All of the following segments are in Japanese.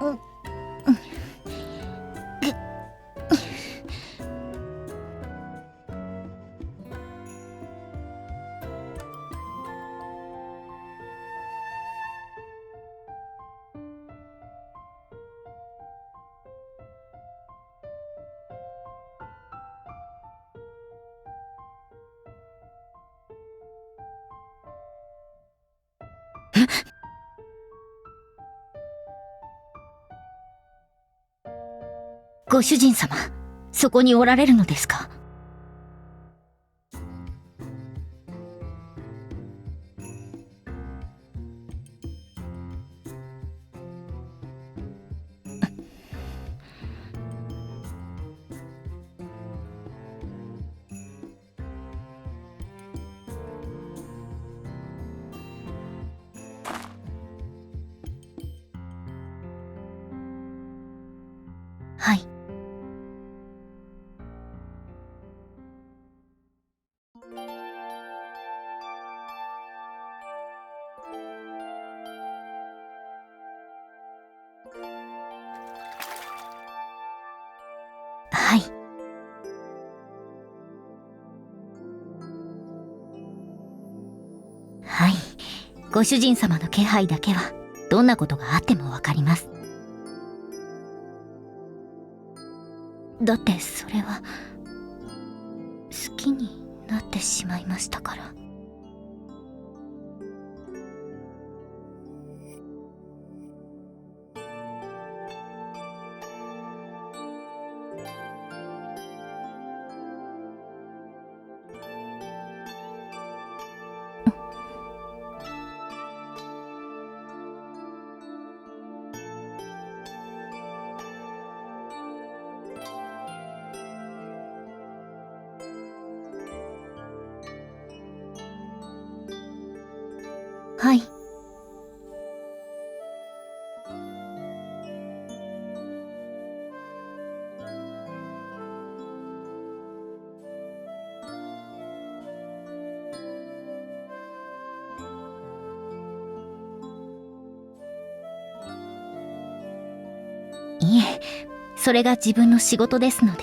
うん。ご主人様、そこにおられるのですか？はい。はい。はい。ご主人様の気配だけは、どんなことがあってもわかります。だってそれは、好きになってしまいましたから。はい。いえ、それが自分の仕事ですので。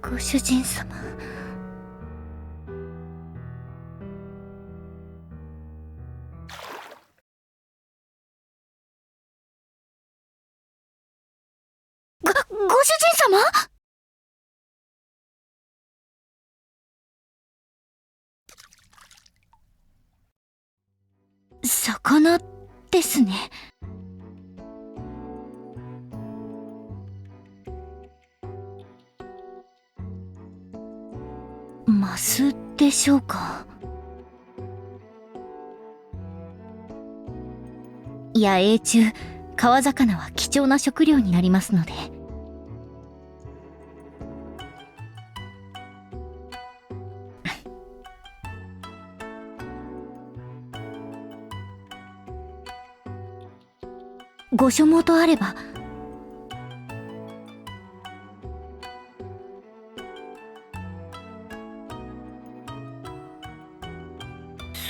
ご主人様。主人様？魚ですね。マスでしょうか。野営中、川魚は貴重な食料になりますので。ご所望とあれば。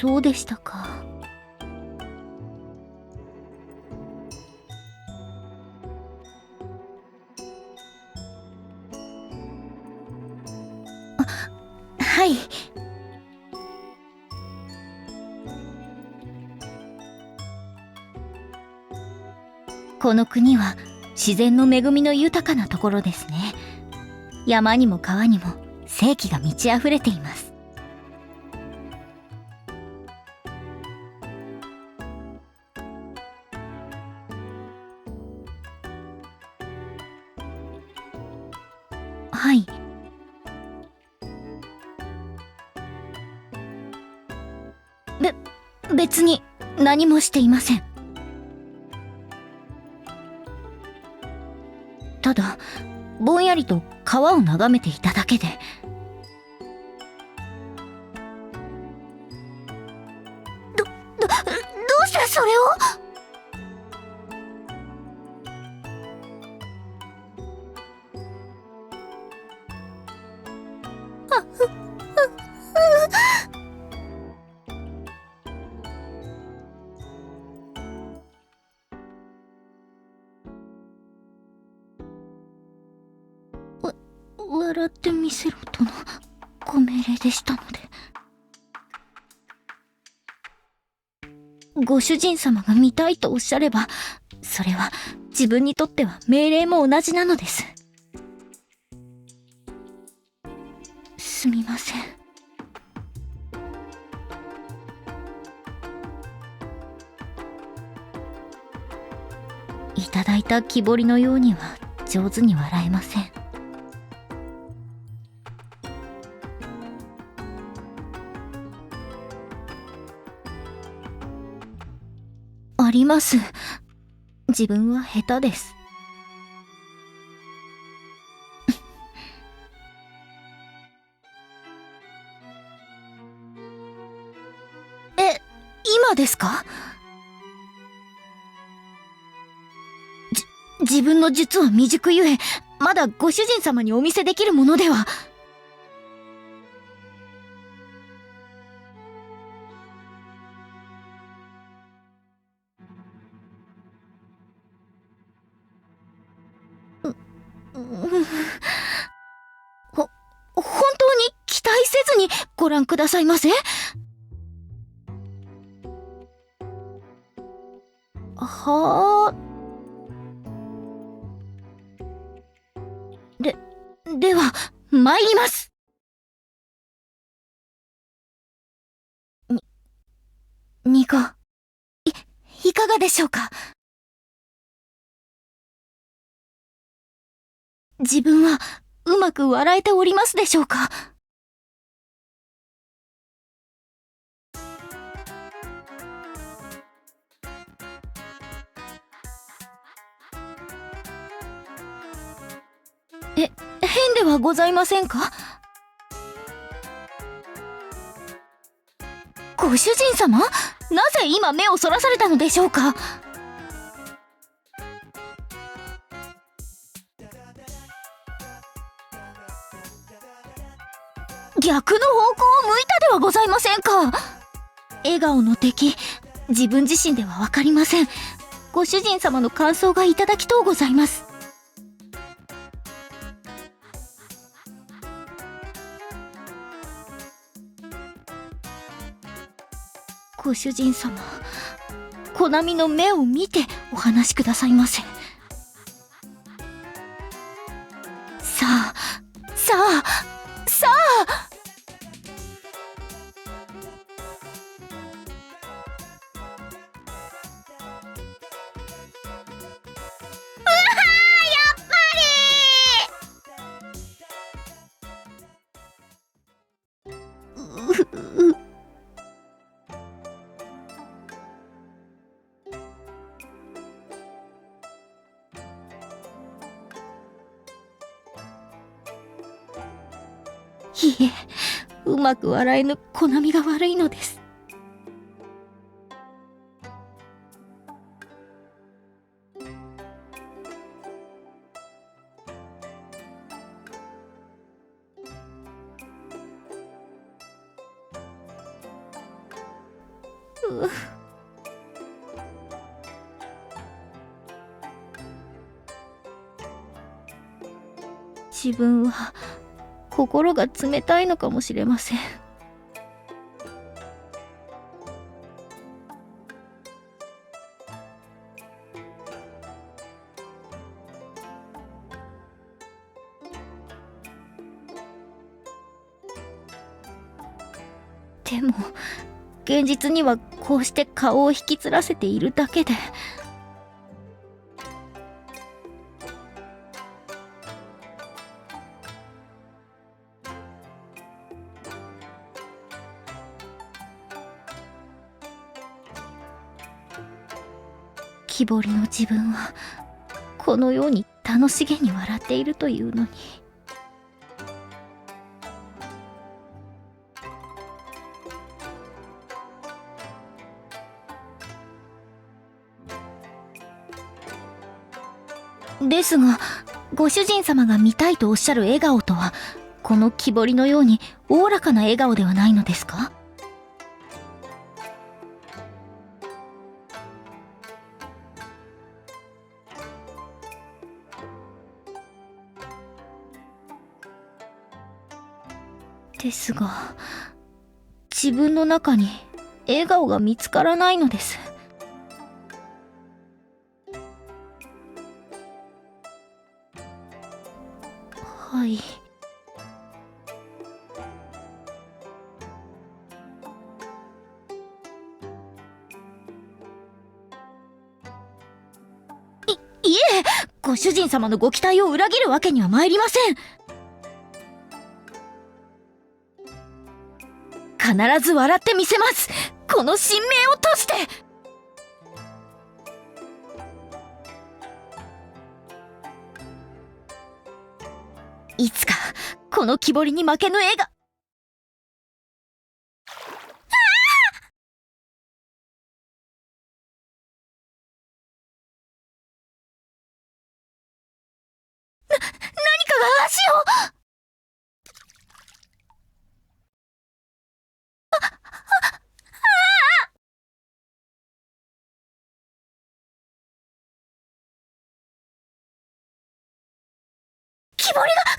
そうでしたか。はい。この国は自然の恵みの豊かなところですね。山にも川にも生気が満ち溢れています。はい。別に何もしていません。ただぼんやりと川を眺めていただけで。どうしてそれを？笑ってみせろとのご命令でしたので。ご主人様が見たいとおっしゃれば、それは自分にとっては命令も同じなのです。すみません。いただいた木彫りのようには上手に笑えません。あります。自分は下手です。今ですか？自分の術は未熟ゆえ、まだご主人様にお見せできるものでは。本当に期待せずにご覧くださいませ。はあ。では参ります。ニコ、いかがでしょうか。自分はうまく笑えておりますでしょうか。変ではございませんか。ご主人様、なぜ今目をそらされたのでしょうか。逆の方向を向いたではございませんか。笑顔の敵、自分自身では分かりません。ご主人様の感想がいただきとうございます。ご主人様、コナミの目を見てお話しくださいませ。いいえ、うまく笑えぬコナミが悪いのです。自分は心が冷たいのかもしれません。でも現実にはこうして顔を引きつらせているだけで。木彫りの自分はこのように楽しげに笑っているというのに。ですが、ご主人様が見たいとおっしゃる笑顔とは、この木彫りのようにおおらかな笑顔ではないのですか？ですが、自分の中に笑顔が見つからないのです。はい。いえ、ご主人様のご期待を裏切るわけには参りません。必ず笑ってみせます。この神明を通して。いつかこの木彫りに負けぬ笑顔。何かが足を。木彫りが。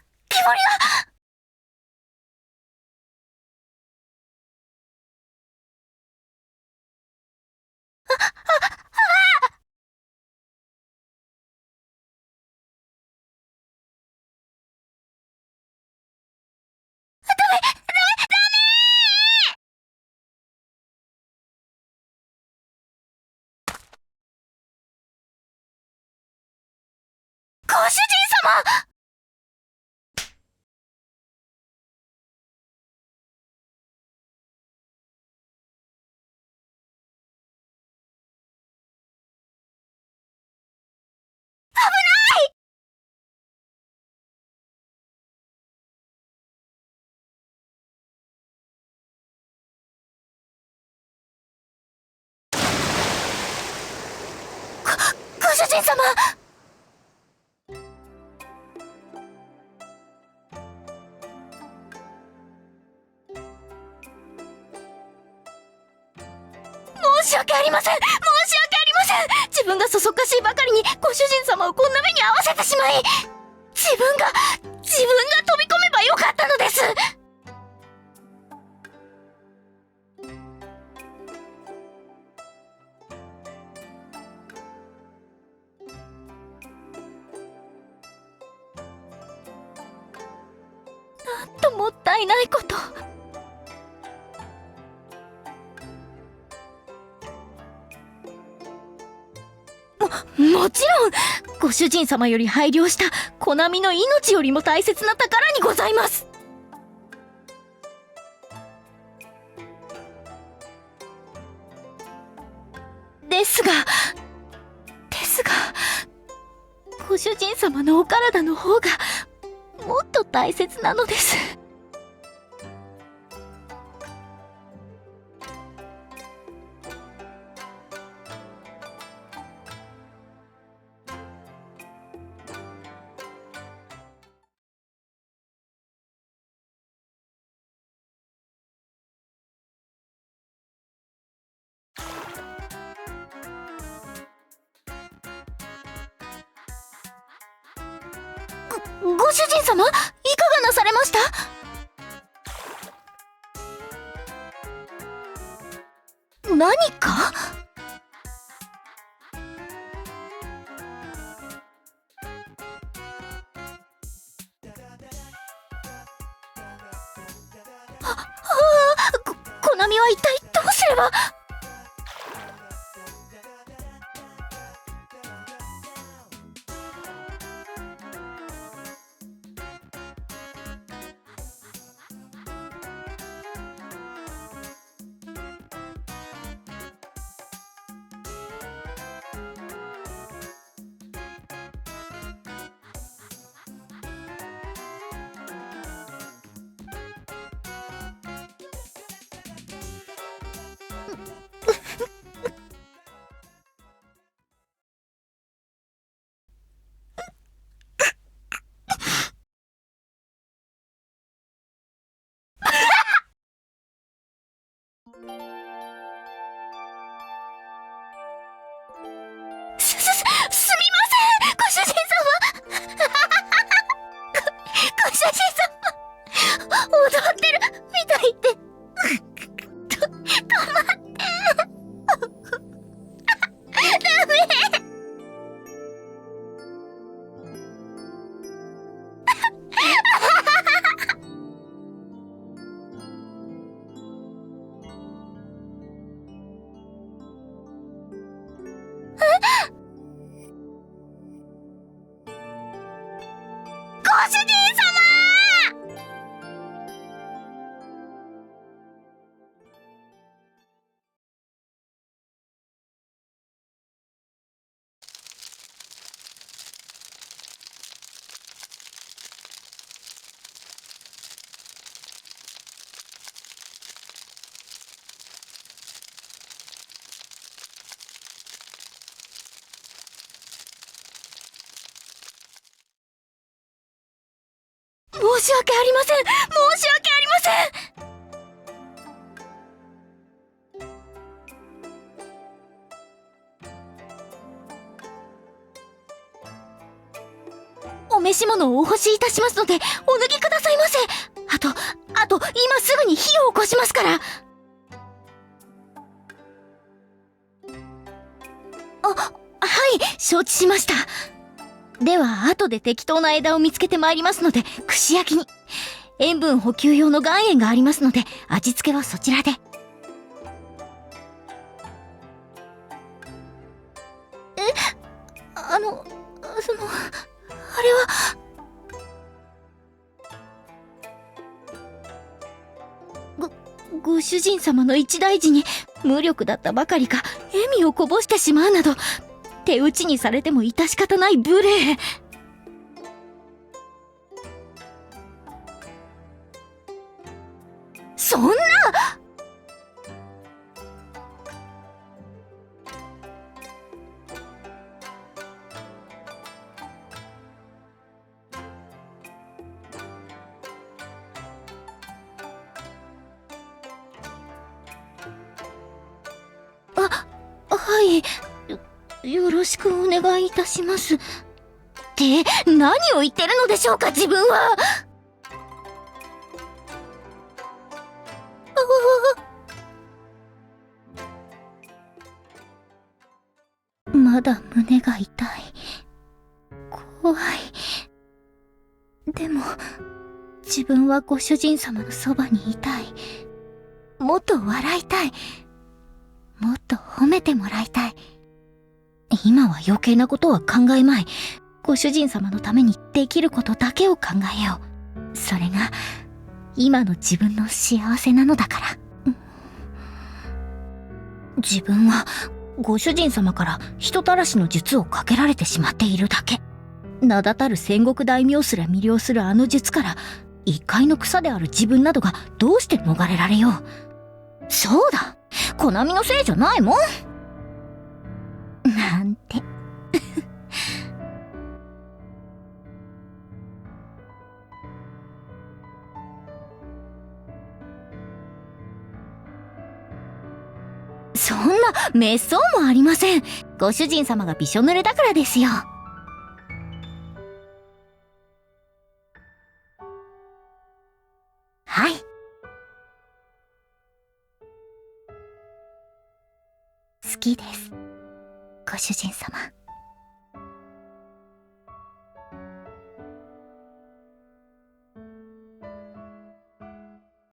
ご主人様。ご主人様。申し訳ありません。自分がそそっかしいばかりにご主人様をこんな目に遭わせてしまい、自分が飛び込めばよかったのです。なんともったいないこと。もちろんご主人様より配慮したコナミの命よりも大切な宝にございます。ですがご主人様のお体の方がもっと大切なのです。ご主人様、いかがなされました？何か？コナミは一体どうすれば。すみません、ご主人様。ご主人様、踊ってるみたいって。止まって。ダメ。ご主人様！申し訳ありません。申し訳ありません。お召し物をお欲しいたしますので、お脱ぎくださいませ。あと、今すぐに火を起こしますから。はい、承知しました。では、後で適当な枝を見つけてまいりますので、串焼きに。塩分補給用の岩塩がありますので、味付けはそちらで。あれは。ご主人様の一大事に、無力だったばかりか、笑みをこぼしてしまうなど、手打ちにされても致し方ない無礼。そんな！はい。よろしくお願いいたします。って何を言ってるのでしょうか、自分は。まだ胸が痛い。怖い。でも、自分はご主人様のそばにいたい。もっと笑いたい。もっと褒めてもらいたい。今は余計なことは考えまい。ご主人様のためにできることだけを考えよう。それが、今の自分の幸せなのだから。自分は、ご主人様から人たらしの術をかけられてしまっているだけ。名だたる戦国大名すら魅了するあの術から、一介の草である自分などがどうして逃れられよう。そうだ、コナミのせいじゃないもん。なんて。そんな滅相もありません。ご主人様がびしょ濡れだからですよ。好きです。ご主人様。